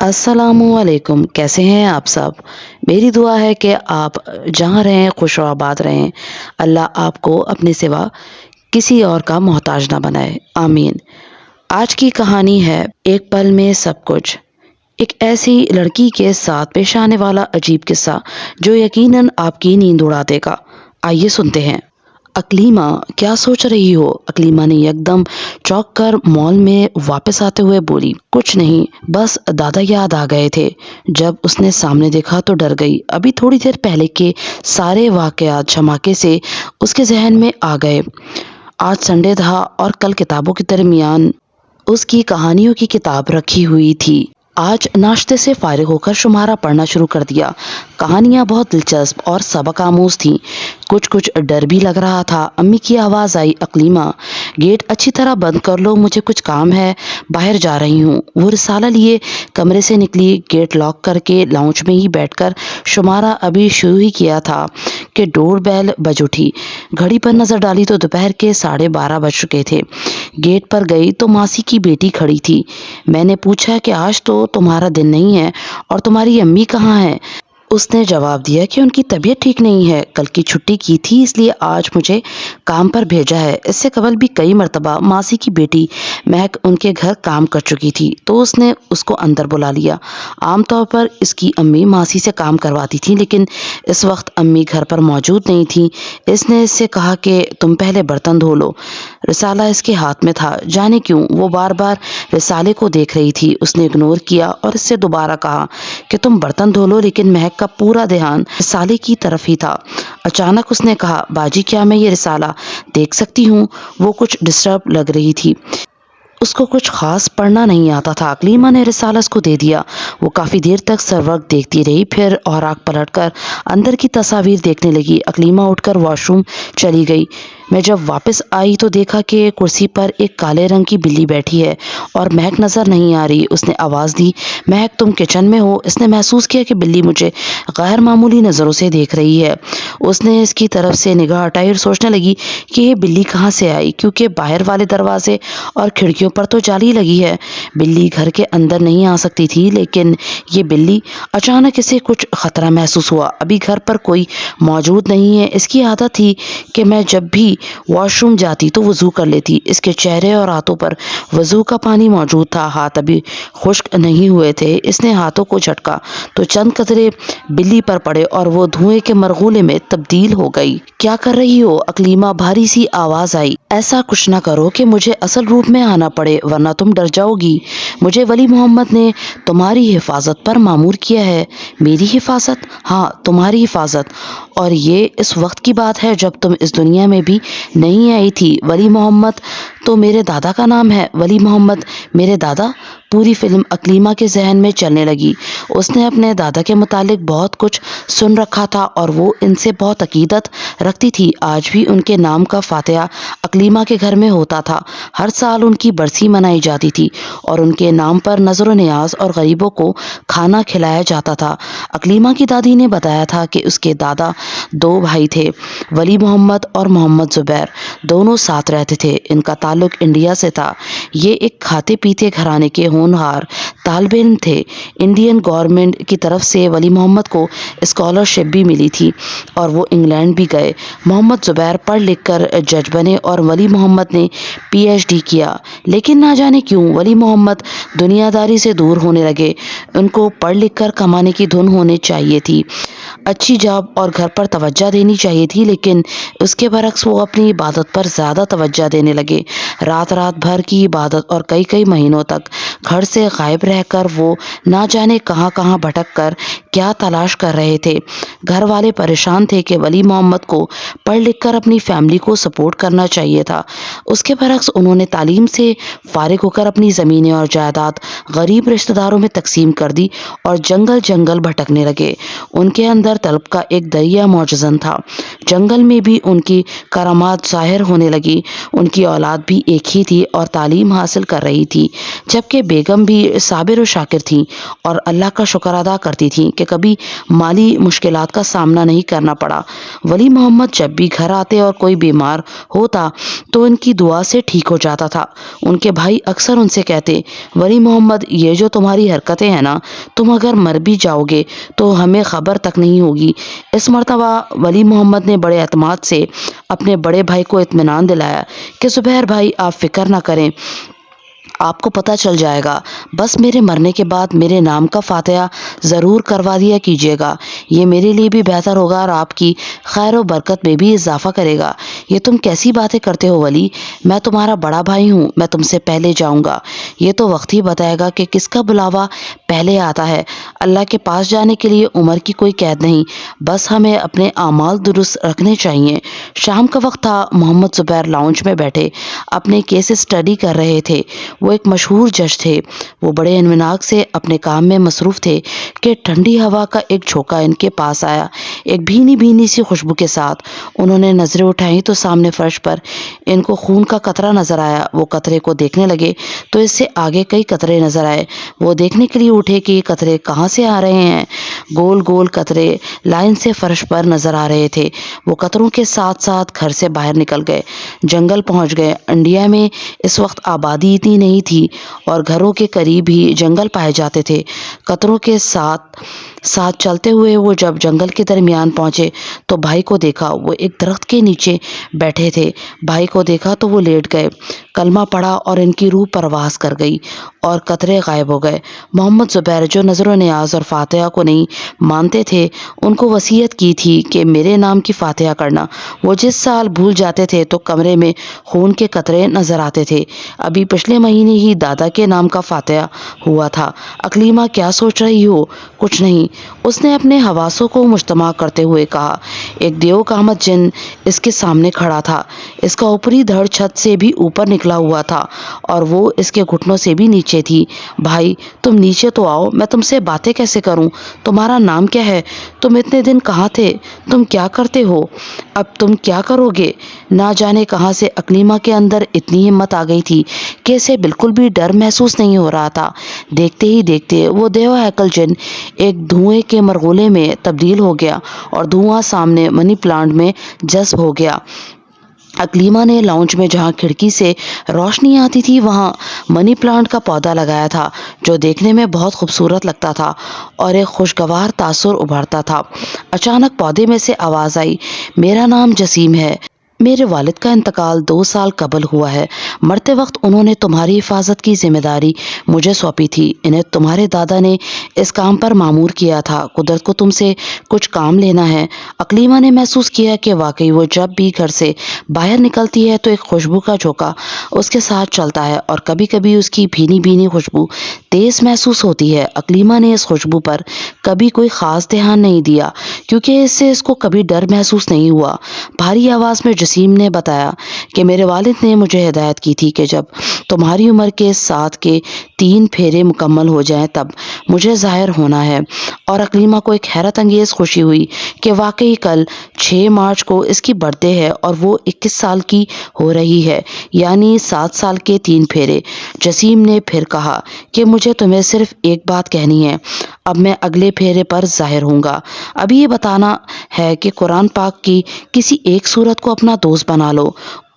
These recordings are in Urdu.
السلام علیکم، کیسے ہیں آپ سب؟ میری دعا ہے کہ آپ جہاں رہیں خوش و آباد رہیں۔ اللہ آپ کو اپنے سوا کسی اور کا محتاج نہ بنائے، آمین۔ آج کی کہانی ہے ایک پل میں سب کچھ۔ ایک ایسی لڑکی کے ساتھ پیش آنے والا عجیب قصہ جو یقیناً آپ کی نیند اڑا دے گا۔ آئیے سنتے ہیں۔ اکلیمہ، کیا سوچ رہی ہو؟ اکلیمہ نے یکدم چونک کر مال میں واپس آتے ہوئے بولی۔ کچھ نہیں، بس دادا یاد آ گئے تھے۔ جب اس نے سامنے دیکھا تو ڈر گئی۔ ابھی تھوڑی دیر پہلے کے سارے واقعات جھماکے سے اس کے ذہن میں آ گئے۔ آج سنڈے تھا اور کل کتابوں کے درمیان اس کی کہانیوں کی کتاب رکھی ہوئی تھی۔ آج ناشتے سے فارغ ہو کر شمارہ پڑھنا شروع کر دیا۔ کہانیاں بہت دلچسپ اور سبق آموز تھیں۔ کچھ ڈر بھی لگ رہا تھا۔ امی کی آواز آئی، اکلیمہ گیٹ اچھی طرح بند کر لو، مجھے کچھ کام ہے، باہر جا رہی ہوں۔ وہ رسالہ لیے کمرے سے نکلی۔ گیٹ لاک کر کے لاؤنج میں ہی بیٹھ کر شمارہ ابھی شروع ہی کیا تھا کہ ڈور بیل بج اٹھی۔ گھڑی پر نظر ڈالی تو دوپہر کے 12:30 بج چکے تھے۔ گیٹ پر گئی تو ماسی کی بیٹی کھڑی تھی۔ میں نے پوچھا کہ آج تو تمہارا دن نہیں ہے اور تمہاری امی کہاں ہیں؟ اس نے جواب دیا کہ ان کی طبیعت ٹھیک نہیں ہے، کل کی چھٹی کی تھی اس لیے آج مجھے کام پر بھیجا ہے۔ اس سے قبل بھی کئی مرتبہ ماسی کی بیٹی مہک ان کے گھر کام کر چکی تھی تو اس نے اس کو اندر بلا لیا۔ عام طور پر اس کی امی ماسی سے کام کرواتی تھی، لیکن اس وقت امی گھر پر موجود نہیں تھی۔ اس نے اس سے کہا کہ تم پہلے برتن دھو لو۔ رسالہ اس کے ہاتھ میں تھا، جانے کیوں وہ بار بار رسالے کو دیکھ رہی تھی۔ اس نے اگنور کیا اور اس سے دوبارہ کہا کہ تم برتن دھو لو، لیکن مہک کا پورا دھیان رسالے کی طرف ہی تھا۔ اچانک اس نے کہا، باجی کیا میں یہ رسالہ دیکھ سکتی ہوں؟ وہ کچھ ڈسٹرب لگ رہی تھی۔ اس کو کچھ خاص پڑھنا نہیں آتا تھا۔ اکلیمہ نے رسالہ اس کو دے دیا۔ وہ کافی دیر تک سروقت دیکھتی رہی، پھر اوراق پلٹ کر اندر کی تصاویر دیکھنے لگی۔ اکلیمہ اٹھ کر واش روم چلی گئی۔ میں جب واپس آئی تو دیکھا کہ کرسی پر ایک کالے رنگ کی بلی بیٹھی ہے اور مہک نظر نہیں آ رہی۔ اس نے آواز دی، مہک تم کچن میں ہو؟ اس نے محسوس کیا کہ بلی مجھے غیر معمولی نظروں سے دیکھ رہی ہے۔ اس نے اس کی طرف سے نگاہ ہٹائی اور سوچنے لگی کہ یہ بلی کہاں سے آئی، کیونکہ باہر والے دروازے اور کھڑکیوں پر تو جالی لگی ہے۔ بلی گھر کے اندر نہیں آ سکتی تھی، لیکن یہ بلی، اچانک اسے کچھ خطرہ محسوس ہوا۔ ابھی گھر پر کوئی موجود نہیں ہے۔ اس کی عادت تھی کہ میں جب بھی واش روم جاتی تو وضو کر لیتی۔ اس کے چہرے اور ہاتھوں پر وضو کا پانی موجود تھا، ہاتھ ابھی خشک نہیں ہوئے تھے۔ اس نے ہاتھوں کو جھٹکا تو چند قطرے بلی پر پڑے اور وہ دھوئیں کے مرغولے میں تبدیل ہو گئی۔ کیا کر رہی ہو؟ اکلیمہ بھاری سی آواز آئی۔ ایسا کچھ نہ کرو کہ مجھے اصل روپ میں آنا پڑے، ورنہ تم ڈر جاؤ گی۔ مجھے ولی محمد نے تمہاری حفاظت پر مامور کیا ہے۔ میری حفاظت؟ ہاں، تمہاری حفاظت، اور یہ اس وقت کی بات ہے جب تم اس دنیا میں بھی نہیں آئی تھی۔ ولی محمد تو میرے دادا کا نام ہے۔ ولی محمد میرے دادا؟ پوری فلم اکلیمہ کے ذہن میں چلنے لگی۔ اس نے اپنے دادا کے متعلق بہت کچھ سن رکھا تھا اور وہ ان سے بہت عقیدت رکھتی تھی۔ آج بھی ان کے نام کا فاتحہ اکلیمہ کے گھر میں ہوتا تھا۔ ہر سال ان کی برسی منائی جاتی تھی اور ان کے نام پر نظر و نیاز اور غریبوں کو کھانا کھلایا جاتا تھا۔ اکلیمہ کی دادی نے بتایا تھا کہ اس کے دادا 2 بھائی تھے، ولی محمد اور محمد زبیر۔ دونوں ساتھ رہتے تھے۔ ان کا تعلق انڈیا سے تھا۔ یہ ایک کھاتے پیتے گھرانے کے ہونہار طالب علم تھے۔ انڈین گورنمنٹ کی طرف سے ولی محمد کو اسکالرشپ بھی ملی تھی اور وہ انگلینڈ بھی گئے۔ محمد زبیر پڑھ لکھ کر جج بنے اور ولی محمد نے پی ایچ ڈی کیا، لیکن نہ جانے کیوں ولی محمد دنیا داری سے دور ہونے لگے۔ ان کو پڑھ لکھ کر کمانے کی دھن ہونی چاہیے تھی، اچھی جاب اور گھر پر توجہ دینی چاہیے تھی، لیکن اس کے برعکس وہ اپنی عبادت پر زیادہ توجہ دینے لگے۔ رات بھر کی عبادت اور کئی مہینوں تک گھر سے غائب رہ کر وہ نہ جانے کہاں کہاں بھٹک کر کیا تلاش کر رہے تھے۔ گھر والے پریشان تھے کہ ولی محمد کو پڑھ لکھ کر اپنی فیملی کو سپورٹ کرنا چاہیے تھا۔ اس کے برعکس انہوں نے تعلیم سے فارغ ہو کر اپنی زمینیں اور جائیداد غریب رشتہ داروں میں تقسیم کر دی اور جنگل بھٹکنے لگے۔ ان کے اندر طلب کا ایک دریا موجزن تھا۔ جنگل میں بھی ان کی کرامات ظاہر ہونے لگی۔ ان کی اولاد بھی ایک ہی تھی اور تعلیم حاصل کر رہی تھی، جبکہ بیگم بھی صابر و شاکر تھیں اور اللہ کا شکر ادا کرتی تھیں کہ کبھی مالی مشکلات کا سامنا نہیں کرنا پڑا۔ ولی محمد جب بھی گھر آتے اور کوئی بیمار ہوتا تو ان کی دعا سے ٹھیک ہو جاتا تھا۔ ان کے بھائی اکثر ان سے کہتے، ولی محمد یہ جو تمہاری حرکتیں ہیں نا، تم اگر مر بھی جاؤ گے تو ہمیں خبر تک نہیں ہوگی۔ اس مرتبہ ولی محمد نے بڑے اعتماد سے اپنے بڑے بھائی کو اطمینان دلایا کہ زبیر بھائی آپ فکر نہ کریں، آپ کو پتہ چل جائے گا، بس میرے مرنے کے بعد میرے نام کا فاتحہ ضرور کروا دیا کیجیے گا، یہ میرے لیے بھی بہتر ہوگا اور آپ کی خیر و برکت میں بھی اضافہ کرے گا۔ یہ تم کیسی باتیں کرتے ہو ولی، میں تمہارا بڑا بھائی ہوں، میں تم سے پہلے جاؤں گا، یہ تو وقت ہی بتائے گا کہ کس کا بلاوا پہلے آتا ہے۔ اللہ کے پاس جانے کے لیے عمر کی کوئی قید نہیں، بس ہمیں اپنے اعمال درست رکھنے چاہیے۔ شام کا وقت تھا، محمد زبیر لاؤنج میں بیٹھے اپنے کیس اسٹڈی کر رہے تھے۔ وہ ایک مشہور جج تھے۔ وہ بڑے انویناک سے اپنے کام میں مصروف تھے کہ ٹھنڈی ہوا کا ایک جھونکا ان کے پاس آیا، ایک بھینی بھینی سی خوشبو کے ساتھ۔ انہوں نے نظریں اٹھائیں تو سامنے فرش پر ان کو خون کا قطرہ نظر آیا۔ وہ قطرے کو دیکھنے لگے تو اس سے آگے کئی قطرے نظر آئے۔ وہ دیکھنے کے لیے اٹھے کہ یہ قطرے کہاں سے آ رہے ہیں۔ گول گول قطرے لائن سے فرش پر نظر آ رہے تھے۔ وہ قطروں کے ساتھ ساتھ گھر سے باہر نکل گئے، جنگل پہنچ گئے۔ انڈیا میں اس وقت آبادی اتنی نہیں تھی اور گھروں کے قریب ہی جنگل پائے جاتے تھے۔ قطروں کے ساتھ ساتھ چلتے ہوئے وہ جب جنگل کے درمیان پہنچے تو بھائی کو دیکھا، وہ ایک درخت کے نیچے بیٹھے تھے۔ بھائی کو دیکھا تو وہ لیٹ گئے، کلمہ پڑھا اور ان کی روح پرواز کر گئی اور قطرے غائب ہو گئے۔ محمد زبیر جو نظر و نیاز اور فاتحہ کو نہیں مانتے تھے، ان کو وصیت کی تھی کہ میرے نام کی فاتحہ کرنا۔ وہ جس سال بھول جاتے تھے تو کمرے میں خون کے قطرے نظر آتے تھے۔ ابھی پچھلے مہینے ہی دادا کے نام کا فاتحہ ہوا تھا۔ اکلیمہ کیا سوچ رہی ہو؟ کچھ نہیں، اس نے اپنے حواسوں کو مجتمع کرتے ہوئے کہا۔ ایک دیو کامت جن اس کے سامنے کھڑا تھا۔ اس کا اوپری دھڑ چھت سے بھی اوپر نکلا ہوا تھا اور وہ اس کے گھٹنوں سے بھی نیچے تھی۔ بھائی تم نیچے تو آؤ، میں تم سے باتیں کیسے کروں؟ تمہارا نام کیا ہے؟ تم اتنے دن کہاں تھے؟ تم کیا کرتے ہو؟ اب تم کیا کرو گے؟ نہ جانے کہاں سے اکلیمہ کے اندر اتنی ہمت آ گئی تھی کہ اسے بالکل بھی ڈر محسوس نہیں ہو رہا تھا۔ دیکھتے ہی دیکھتے وہ دیو ہیکل جن ایک دھوئیں کے مرغولے میں تبدیل ہو گیا اور دھواں سامنے منی پلانٹ میں جذب ہو گیا۔ اکلیمہ نے لاؤنج میں جہاں کھڑکی سے روشنی آتی تھی وہاں منی پلانٹ کا پودا لگایا تھا جو دیکھنے میں بہت خوبصورت لگتا تھا اور ایک خوشگوار تاثر ابھرتا تھا۔ اچانک پودے میں سے آواز آئی، میرا نام جسیم ہے، میرے والد کا انتقال 2 سال قبل ہوا ہے۔ مرتے وقت انہوں نے تمہاری حفاظت کی ذمہ داری مجھے سونپی تھی۔ انہیں تمہارے دادا نے اس کام پر مامور کیا تھا۔ قدرت کو تم سے کچھ کام لینا ہے۔ اکلیمہ نے محسوس کیا کہ واقعی وہ جب بھی گھر سے باہر نکلتی ہے تو ایک خوشبو کا جھونکا اس کے ساتھ چلتا ہے اور کبھی کبھی اس کی بھینی بھینی خوشبو تیز محسوس ہوتی ہے۔ اکلیمہ نے اس خوشبو پر کبھی کوئی خاص دھیان نہیں دیا کیونکہ اس سے اس کو کبھی ڈر محسوس نہیں ہوا۔ بھاری آواز میں جسیم نے بتایا کہ میرے والد نے مجھے ہدایت کی تھی کہ جب تمہاری عمر کے 7 کے 3 پھیرے مکمل ہو جائیں تب مجھے ظاہر ہونا ہے۔ اور اکلیمہ کو ایک حیرت انگیز خوشی ہوئی کہ واقعی کل 6 مارچ کو اس کی برتھ ڈے ہے اور وہ 21 سال کی ہو رہی ہے، یعنی 7 سال کے 3 پھیرے۔ جسیم نے پھر کہا کہ مجھے تمہیں صرف ایک بات کہنی ہے، اب میں اگلے پھیرے پر ظاہر ہوں گا۔ ابھی یہ بتانا ہے کہ قرآن پاک کی کسی ایک سورت کو اپنا دوست بنا لو،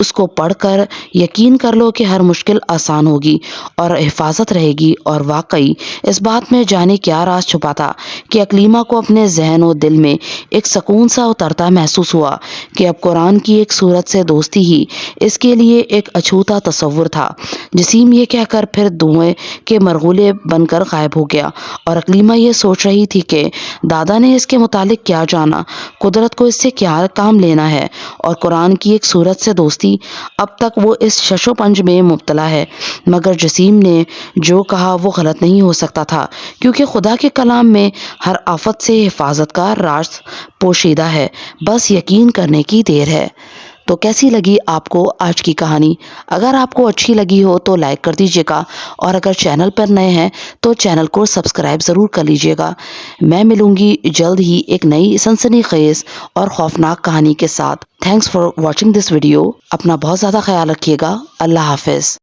اس کو پڑھ کر یقین کر لو کہ ہر مشکل آسان ہوگی اور حفاظت رہے گی۔ اور واقعی اس بات میں جانے کیا راز چھپا تھا کہ اکلیمہ کو اپنے ذہن و دل میں ایک سکون سا اترتا محسوس ہوا کہ اب قرآن کی ایک سورت سے دوستی ہی اس کے لیے ایک اچھوتا تصور تھا۔ جسیم یہ کہہ کر پھر دھوئیں کے مرغولے بن کر غائب ہو گیا اور اکلیمہ یہ سوچ رہی تھی کہ دادا نے اس کے متعلق کیا جانا، قدرت کو اس سے کیا کام لینا ہے اور قرآن کی ایک سورت سے دوستی۔ اب تک وہ اس شش و پنج میں مبتلا ہے، مگر جسیم نے جو کہا وہ غلط نہیں ہو سکتا تھا کیونکہ خدا کے کلام میں ہر آفت سے حفاظت کا راز پوشیدہ ہے، بس یقین کرنے کی دیر ہے۔ تو کیسی لگی آپ کو آج کی کہانی؟ اگر آپ کو اچھی لگی ہو تو لائک کر دیجیے گا اور اگر چینل پر نئے ہیں تو چینل کو سبسکرائب ضرور کر لیجیے گا۔ میں ملوں گی جلد ہی ایک نئی سنسنی خیز اور خوفناک کہانی کے ساتھ۔ Thanks for watching this video. اپنا بہت زیادہ خیال رکھیے گا۔ اللہ حافظ۔